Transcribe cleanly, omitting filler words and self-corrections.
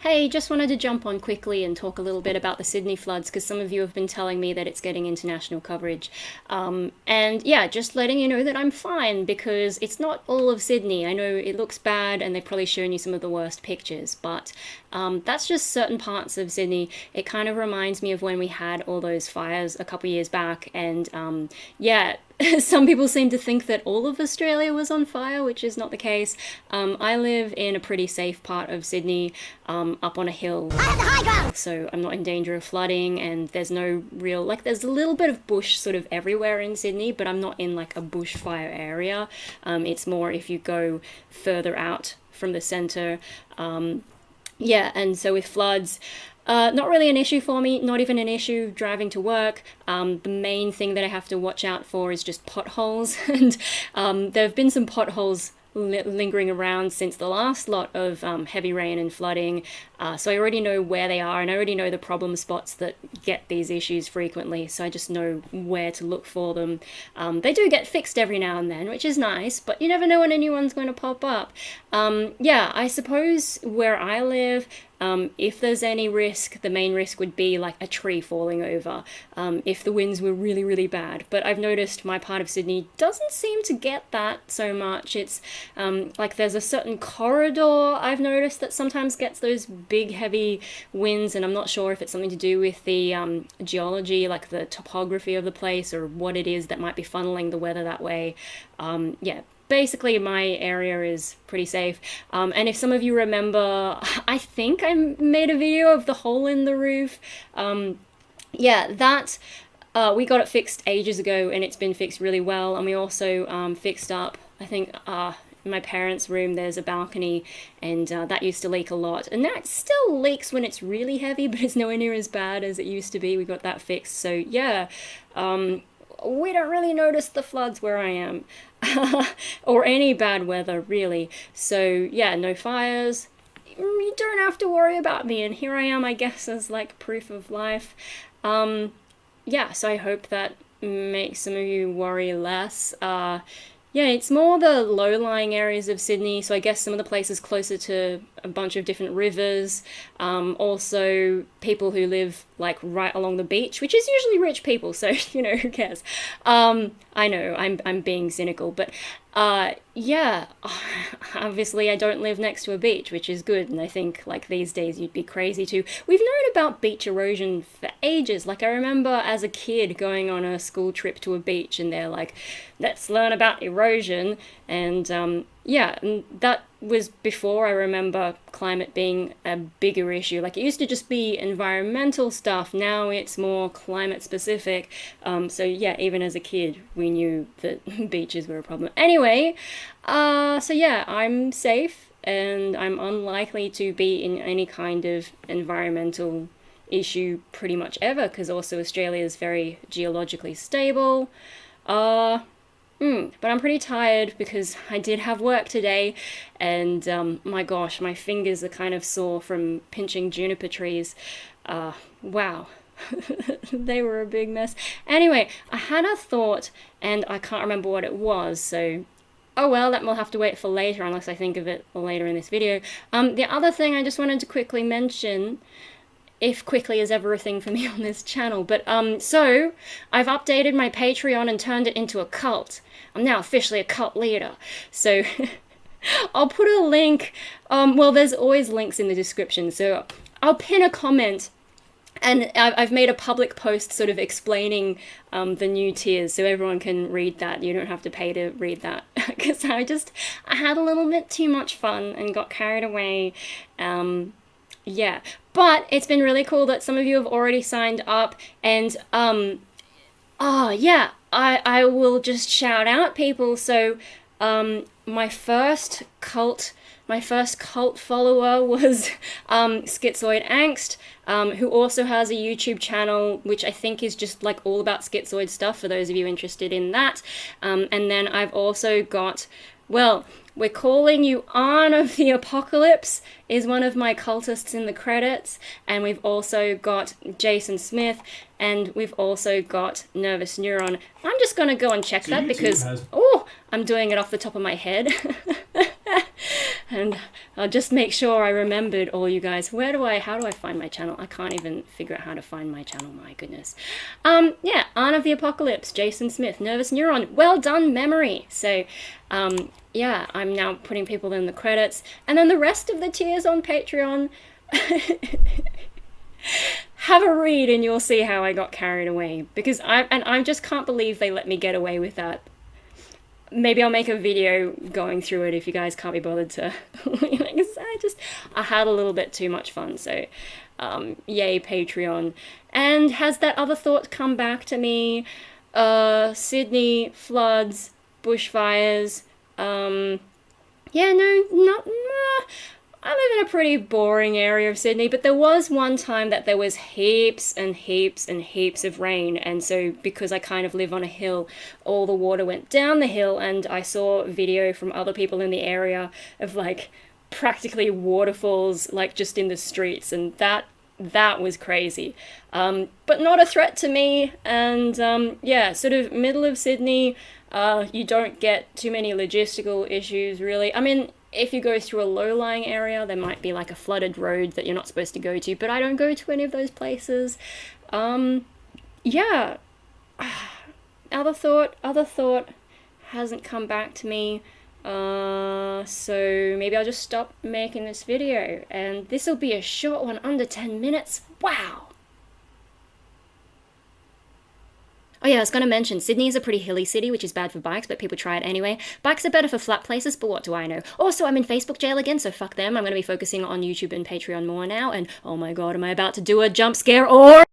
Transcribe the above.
Hey, just wanted to jump on quickly and talk a little bit about the Sydney floods because some of you have been telling me that it's getting international coverage. And yeah, just letting you know that I'm fine because it's not all of Sydney. I know it looks bad and they've probably shown you some of the worst pictures, but that's just certain parts of Sydney. It kind of reminds me of when we had all those fires a couple years back, and yeah, some people seem to think that all of Australia was on fire, which is not the case. I live in a pretty safe part of Sydney, up on a hill, so I'm not in danger of flooding, and there's no real, like, there's a little bit of bush sort of everywhere in Sydney, but I'm not in like a bushfire area. It's more if you go further out from the centre. Yeah, and so with floods, not really an issue for me, not even an issue driving to work. The main thing that I have to watch out for is just potholes, and there have been some potholes lingering around since the last lot of heavy rain and flooding, so I already know where they are, and I already know the problem spots that get these issues frequently, so I just know where to look for them. They do get fixed every now and then, which is nice, but you never know when a new one's going to pop up. Yeah, I suppose where I live, if there's any risk, the main risk would be like a tree falling over, if the winds were really, really bad. But I've noticed my part of Sydney doesn't seem to get that so much. It's like there's a certain corridor I've noticed that sometimes gets those big, heavy winds, and I'm not sure if it's something to do with the geology, like the topography of the place, or what it is that might be funneling the weather that way. Yeah. Basically, my area is pretty safe. And if some of you remember, I think I made a video of the hole in the roof. Yeah, that, we got it fixed ages ago, and it's been fixed really well. And we also fixed up, I think, in my parents' room, there's a balcony, and that used to leak a lot. And that still leaks when it's really heavy, but it's nowhere near as bad as it used to be. We got that fixed. So yeah, we don't really notice the floods where I am. Or any bad weather, really. So yeah, no fires. You don't have to worry about me, and here I am, I guess, as like proof of life. Yeah, so I hope that makes some of you worry less. Yeah, it's more the low-lying areas of Sydney, so I guess some of the places closer to a bunch of different rivers. Also, people who live like right along the beach, which is usually rich people, so you know, who cares? I know I'm being cynical, but yeah, obviously I don't live next to a beach, which is good, and I think like these days you'd be crazy too. We've known about beach erosion for ages. Like, I remember as a kid going on a school trip to a beach, and they're like, let's learn about erosion, and yeah, and that was before I remember climate being a bigger issue. Like, it used to just be environmental stuff, now it's more climate specific. So yeah, even as a kid we knew that beaches were a problem. Anyway, so yeah, I'm safe, and I'm unlikely to be in any kind of environmental issue pretty much ever, because also Australia is very geologically stable. But I'm pretty tired because I did have work today, and my gosh, my fingers are kind of sore from pinching juniper trees. Wow. They were a big mess. Anyway, I had a thought, and I can't remember what it was, so oh well, that will have to wait for later unless I think of it later in this video. The other thing I just wanted to quickly mention, if quickly is ever a thing for me on this channel, but so I've updated my Patreon and turned it into a cult. I'm now officially a cult leader, so I'll put a link, well, there's always links in the description, so I'll pin a comment, and I've made a public post sort of explaining the new tiers, so everyone can read that. You don't have to pay to read that, because I had a little bit too much fun and got carried away. Yeah, but it's been really cool that some of you have already signed up, and oh yeah, I will just shout out people. So my first cult follower was Schizoid Angst, who also has a YouTube channel which I think is just like all about schizoid stuff, for those of you interested in that. And then I've also got, well, We're Calling You On of the Apocalypse is one of my cultists in the credits, and we've also got Jason Smith, and we've also got Nervous Neuron. I'm just going to go and check that because, oh, I'm doing it off the top of my head. And I'll just make sure I remembered all you guys. How do I find my channel? I can't even figure out how to find my channel, my goodness. Yeah, Aunt of the Apocalypse, Jason Smith, Nervous Neuron, well done memory. So, yeah, I'm now putting people in the credits. And then the rest of the tiers on Patreon, have a read and you'll see how I got carried away. Because I just can't believe they let me get away with that. Maybe I'll make a video going through it if you guys can't be bothered to. I had a little bit too much fun, so yay Patreon. And has that other thought come back to me? Sydney, floods, bushfires. Yeah, no, not. I live in a pretty boring area of Sydney, but there was one time that there was heaps and heaps and heaps of rain, and so because I kind of live on a hill, all the water went down the hill, and I saw video from other people in the area of like practically waterfalls like just in the streets, and that was crazy. But not a threat to me, and yeah, sort of middle of Sydney, you don't get too many logistical issues really. I mean, if you go through a low-lying area, there might be like a flooded road that you're not supposed to go to, but I don't go to any of those places. Yeah. Other thought hasn't come back to me. So maybe I'll just stop making this video, and this will be a short one, under 10 minutes. Wow. Oh yeah, I was going to mention, Sydney is a pretty hilly city, which is bad for bikes, but people try it anyway. Bikes are better for flat places, but what do I know? Also, I'm in Facebook jail again, so fuck them. I'm going to be focusing on YouTube and Patreon more now, and oh my god, am I about to do a jump scare or...